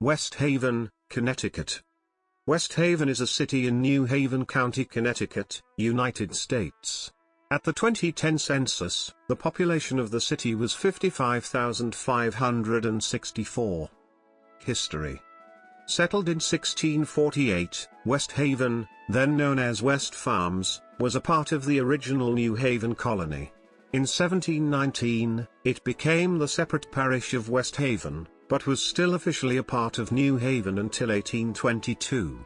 West Haven, Connecticut. West Haven is a city in New Haven County, Connecticut, United States. At the 2010 census, the population of the city was 55,564. History. Settled in 1648, West Haven, then known as West Farms, was a part of the original New Haven colony. In 1719, it became the separate parish of West Haven, but was still officially a part of New Haven until 1822.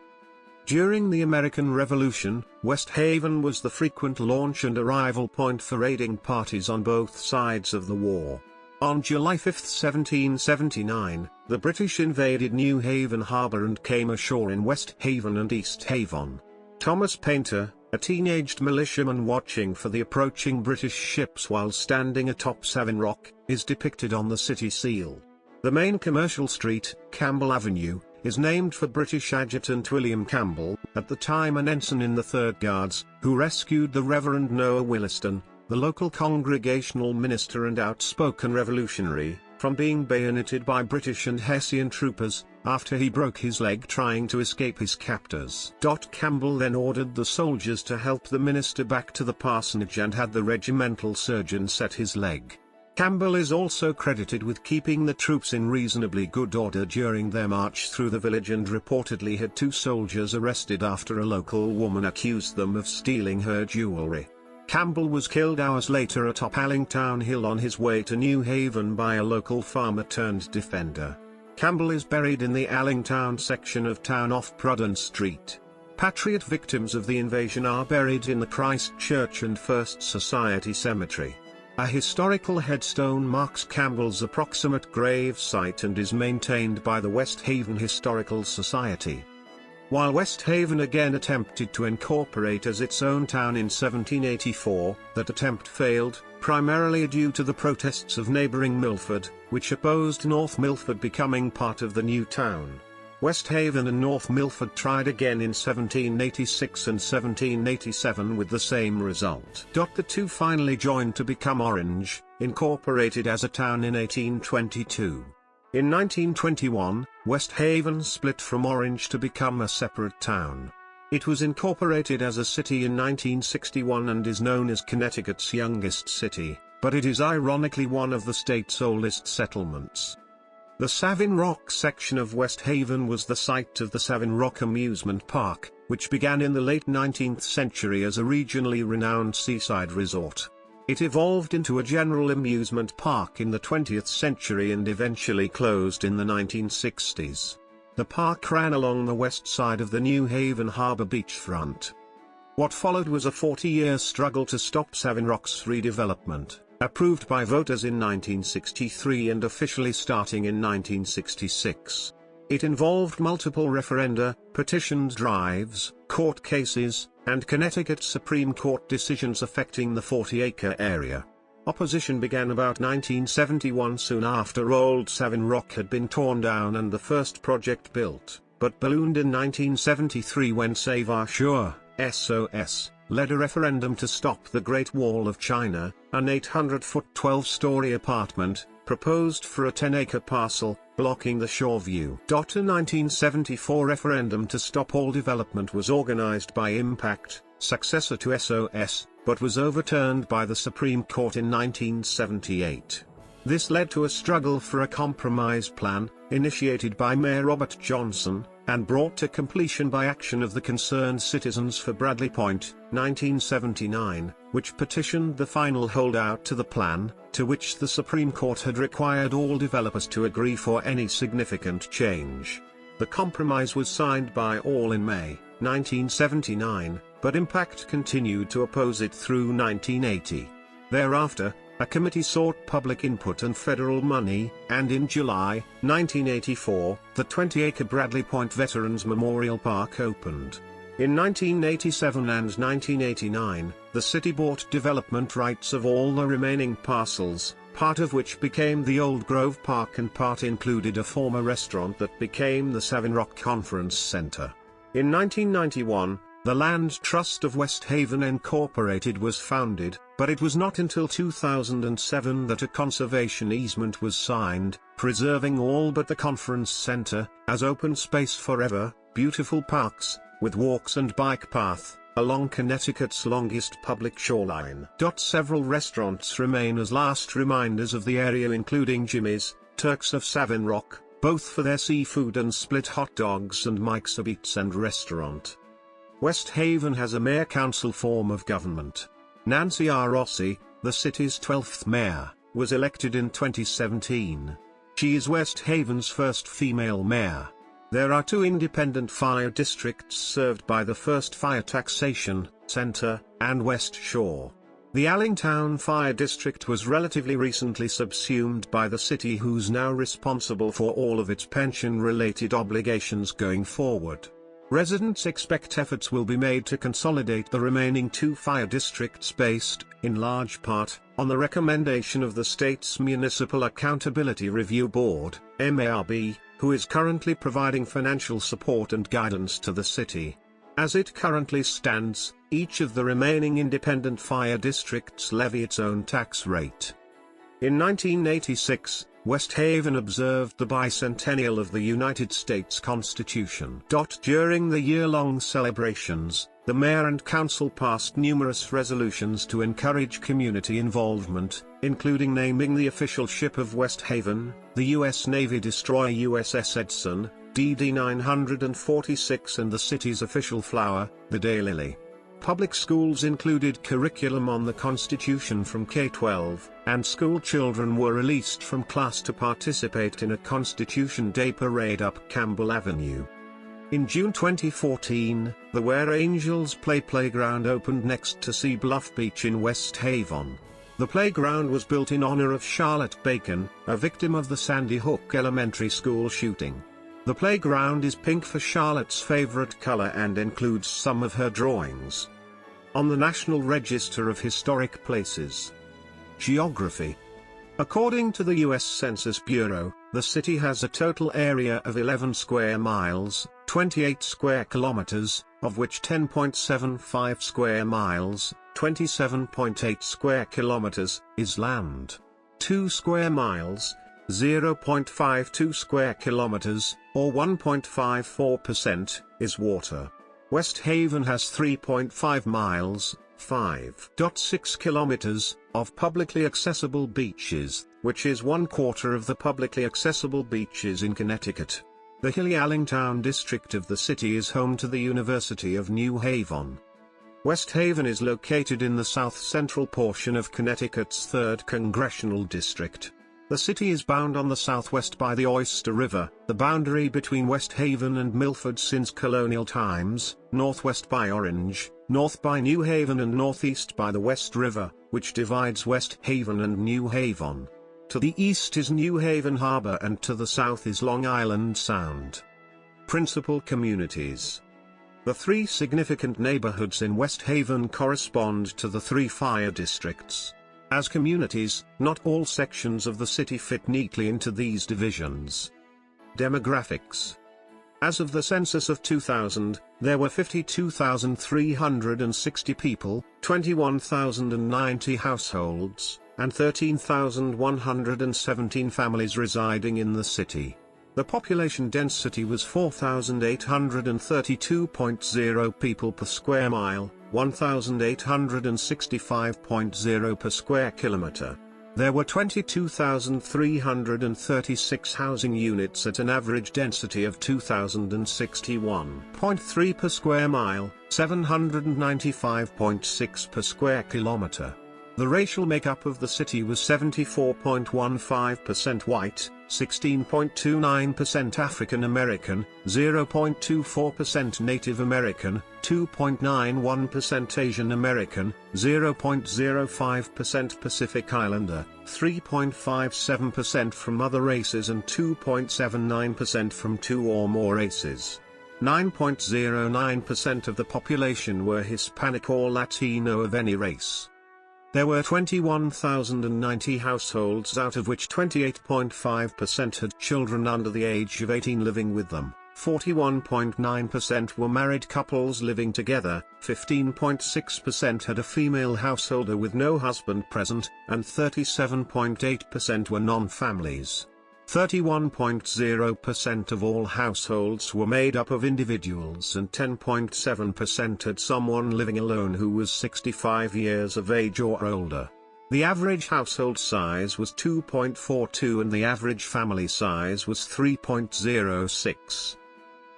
During the American Revolution, West Haven was the frequent launch and arrival point for raiding parties on both sides of the war. On July 5, 1779, the British invaded New Haven Harbor and came ashore in West Haven and East Haven. Thomas Painter, a teenaged militiaman watching for the approaching British ships while standing atop Savin Rock, is depicted on the city seal. The main commercial street, Campbell Avenue, is named for British Adjutant William Campbell, at the time an ensign in the 3rd Guards, who rescued the Reverend Noah Williston, the local Congregational minister and outspoken revolutionary, from being bayoneted by British and Hessian troopers, after he broke his leg trying to escape his captors. Campbell then ordered the soldiers to help the minister back to the parsonage and had the regimental surgeon set his leg. Campbell is also credited with keeping the troops in reasonably good order during their march through the village and reportedly had 2 soldiers arrested after a local woman accused them of stealing her jewelry. Campbell was killed hours later atop Allingtown Hill on his way to New Haven by a local farmer-turned-defender. Campbell is buried in the Allingtown section of town off Prudden Street. Patriot victims of the invasion are buried in the Christ Church and First Society Cemetery. A historical headstone marks Campbell's approximate grave site and is maintained by the West Haven Historical Society. While West Haven again attempted to incorporate as its own town in 1784, that attempt failed, primarily due to the protests of neighboring Milford, which opposed North Milford becoming part of the new town. West Haven and North Milford tried again in 1786 and 1787 with the same result. The two finally joined to become Orange, incorporated as a town in 1822. In 1921, West Haven split from Orange to become a separate town. It was incorporated as a city in 1961 and is known as Connecticut's youngest city, but it is ironically one of the state's oldest settlements. The Savin Rock section of West Haven was the site of the Savin Rock amusement park, which began in the late 19th century as a regionally renowned seaside resort. It evolved into a general amusement park in the 20th century and eventually closed in the 1960s. The park ran along the west side of the New Haven Harbor beachfront. What followed was a 40-year struggle to stop Savin Rock's redevelopment, approved by voters in 1963 and officially starting in 1966. It involved multiple referenda, petitions drives, court cases, and Connecticut Supreme Court decisions affecting the 40-acre area. Opposition began about 1971, soon after old Savin Rock had been torn down and the first project built, but ballooned in 1973 when Save Our Shore, SOS, led a referendum to stop the Great Wall of China, an 800-foot 12-story apartment, proposed for a 10-acre parcel, blocking the shore view. A 1974 referendum to stop all development was organized by Impact, successor to SOS, but was overturned by the Supreme Court in 1978. This led to a struggle for a compromise plan, initiated by Mayor Robert Johnson, and brought to completion by action of the Concerned Citizens for Bradley Point, 1979, which petitioned the final holdout to the plan, to which the Supreme Court had required all developers to agree for any significant change. The compromise was signed by all in May, 1979, but Impact continued to oppose it through 1980. Thereafter, a committee sought public input and federal money, and in July, 1984, the 20-acre Bradley Point Veterans Memorial Park opened. In 1987 and 1989, the city bought development rights of all the remaining parcels, part of which became the Old Grove Park and part included a former restaurant that became the Savin Rock Conference Center. In 1991, the Land Trust of West Haven Incorporated was founded, but it was not until 2007 that a conservation easement was signed, preserving all but the conference center, as open space forever, beautiful parks, with walks and bike path, along Connecticut's longest public shoreline. Several restaurants remain as last reminders of the area, including Jimmy's, Turks of Savin Rock, both for their seafood and split hot dogs, and Mike's a Beats and Restaurant. West Haven has a mayor-council form of government. Nancy R. Rossi, the city's 12th mayor, was elected in 2017. She is West Haven's first female mayor. There are 2 independent fire districts served by the First Fire Taxation Center and West Shore. The Allingtown Fire District was relatively recently subsumed by the city, who's now responsible for all of its pension-related obligations going forward. Residents expect efforts will be made to consolidate the remaining 2 fire districts based, in large part, on the recommendation of the state's Municipal Accountability Review Board, MARB, who is currently providing financial support and guidance to the city. As it currently stands, each of the remaining independent fire districts levy its own tax rate. In 1986, West Haven observed the bicentennial of the United States Constitution. During the year-long celebrations, the mayor and council passed numerous resolutions to encourage community involvement, including naming the official ship of West Haven, the U.S. Navy destroyer USS Edson, DD 946, and the city's official flower, the daylily. Public schools included curriculum on the Constitution from K-12, and school children were released from class to participate in a Constitution Day parade up Campbell Avenue. In June 2014, the Where Angels Play playground opened next to Sea Bluff Beach in West Haven. The playground was built in honor of Charlotte Bacon, a victim of the Sandy Hook Elementary School shooting. The playground is pink for Charlotte's favorite color and includes some of her drawings. On the National Register of Historic Places. Geography. According to the U.S. Census Bureau, the city has a total area of 11 square miles, 28 square kilometers, of which 10.75 square miles, 27.8 square kilometers, is land. 2 square miles, 0.52 square kilometers, or 1.54%, is water. West Haven has 3.5 miles, 5.6 kilometers, of publicly accessible beaches, which is 1/4 of the publicly accessible beaches in Connecticut. The hilly Allingtown district of the city is home to the University of New Haven. West Haven is located in the south-central portion of Connecticut's 3rd Congressional District. The city is bound on the southwest by the Oyster River, the boundary between West Haven and Milford since colonial times, northwest by Orange, north by New Haven, and northeast by the West River, which divides West Haven and New Haven. To the east is New Haven Harbor and to the south is Long Island Sound. Principal communities. The 3 significant neighborhoods in West Haven correspond to the 3 fire districts. As communities, not all sections of the city fit neatly into these divisions. Demographics. As of the census of 2000, there were 52,360 people, 21,090 households, and 13,117 families residing in the city. The population density was 4,832.0 people per square mile, 1,865.0 per square kilometer. There were 22,336 housing units at an average density of 2,061.3 per square mile, 795.6 per square kilometer. The racial makeup of the city was 74.15% white, 16.29% African American, 0.24% Native American, 2.91% Asian American, 0.05% Pacific Islander, 3.57% from other races, and 2.79% from 2 or more races. 9.09% of the population were Hispanic or Latino of any race. There were 21,090 households, out of which 28.5% had children under the age of 18 living with them, 41.9% were married couples living together, 15.6% had a female householder with no husband present, and 37.8% were non-families. 31.0% of all households were made up of individuals and 10.7% had someone living alone who was 65 years of age or older. The average household size was 2.42 and the average family size was 3.06.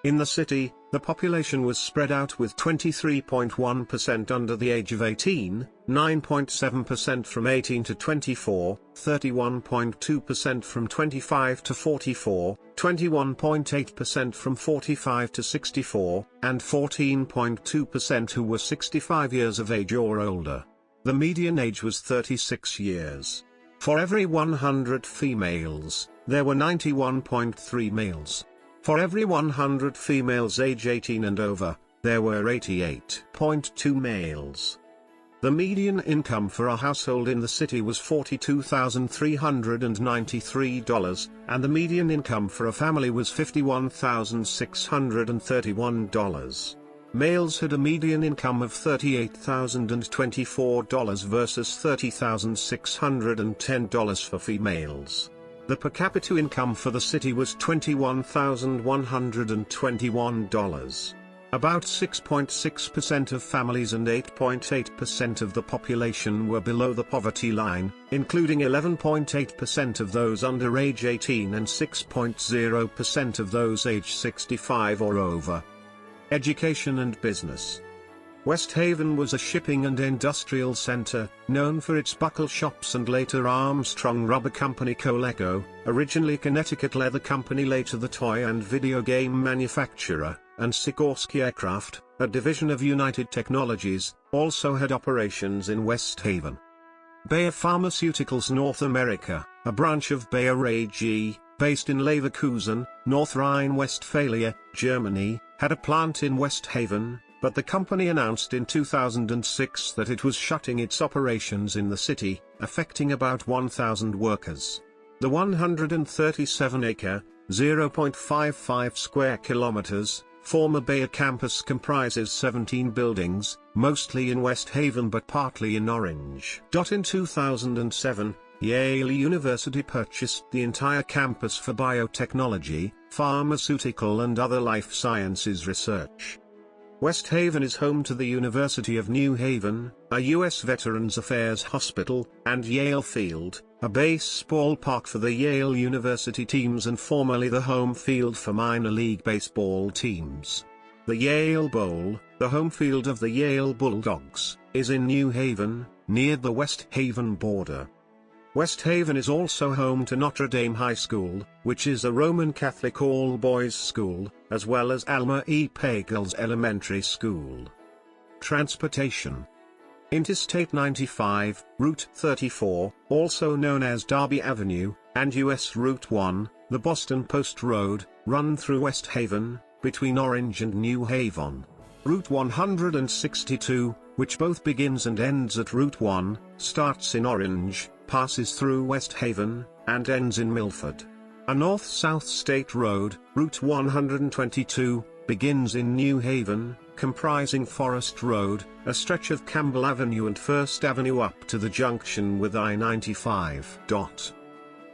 In the city, the population was spread out with 23.1% under the age of 18, 9.7% from 18 to 24, 31.2% from 25 to 44, 21.8% from 45 to 64, and 14.2% who were 65 years of age or older. The median age was 36 years. For every 100 females, there were 91.3 males. For every 100 females age 18 and over, there were 88.2 males. The median income for a household in the city was $42,393, and the median income for a family was $51,631. Males had a median income of $38,024 versus $30,610 for females. The per capita income for the city was $21,121. About 6.6% of families and 8.8% of the population were below the poverty line, including 11.8% of those under age 18 and 6.0% of those age 65 or over. Education and business. West Haven was a shipping and industrial center, known for its buckle shops and later Armstrong Rubber Company Coleco, originally Connecticut Leather Company, later the toy and video game manufacturer, and Sikorsky Aircraft, a division of United Technologies, also had operations in West Haven. Bayer Pharmaceuticals North America, a branch of Bayer AG, based in Leverkusen, North Rhine-Westphalia, Germany, had a plant in West Haven, but the company announced in 2006 that it was shutting its operations in the city, affecting about 1,000 workers. The 137-acre, 0.55 square kilometers, former Bayer campus comprises 17 buildings, mostly in West Haven but partly in Orange. In 2007, Yale University purchased the entire campus for biotechnology, pharmaceutical and other life sciences research. West Haven is home to the University of New Haven, a U.S. Veterans Affairs hospital, and Yale Field, a baseball park for the Yale University teams and formerly the home field for minor league baseball teams. The Yale Bowl, the home field of the Yale Bulldogs, is in New Haven, near the West Haven border. West Haven is also home to Notre Dame High School, which is a Roman Catholic all-boys school, as well as Alma E. Pagels Elementary School. Transportation. Interstate 95, Route 34, also known as Darby Avenue, and US Route 1, the Boston Post Road, run through West Haven, between Orange and New Haven. Route 162, which both begins and ends at Route 1, starts in Orange, passes through West Haven, and ends in Milford. A north-south state road, Route 122, begins in New Haven, comprising Forest Road, a stretch of Campbell Avenue and First Avenue up to the junction with I-95.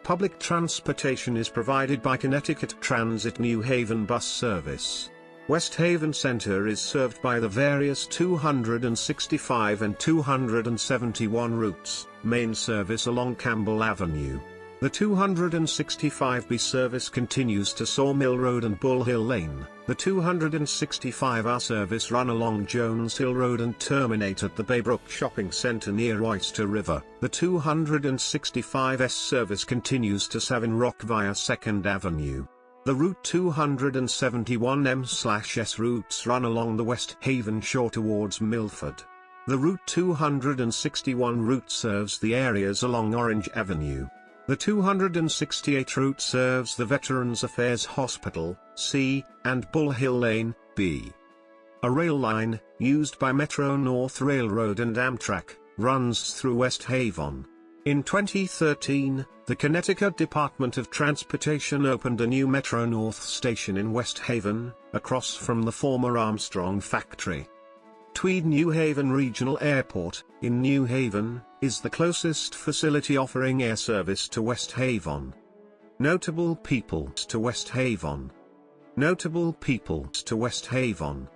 Public transportation is provided by Connecticut Transit New Haven bus service. West Haven Center is served by the various 265 and 271 routes, main service along Campbell Avenue. The 265B service continues to Sawmill Road and Bull Hill Lane. The 265R service run along Jones Hill Road and terminate at the Baybrook Shopping Center near Oyster River. The 265S service continues to Savin Rock via 2nd Avenue. The Route 271M/S routes run along the West Haven shore towards Milford. The Route 261 route serves the areas along Orange Avenue. The 268 route serves the Veterans Affairs Hospital, C, and Bull Hill Lane, B. A rail line, used by Metro-North Railroad and Amtrak, runs through West Haven. In 2013, the Connecticut Department of Transportation opened a new Metro-North station in West Haven, across from the former Armstrong factory. Tweed New Haven Regional Airport, in New Haven, is the closest facility offering air service to West Haven. Notable people to West Haven. Notable people to West Haven.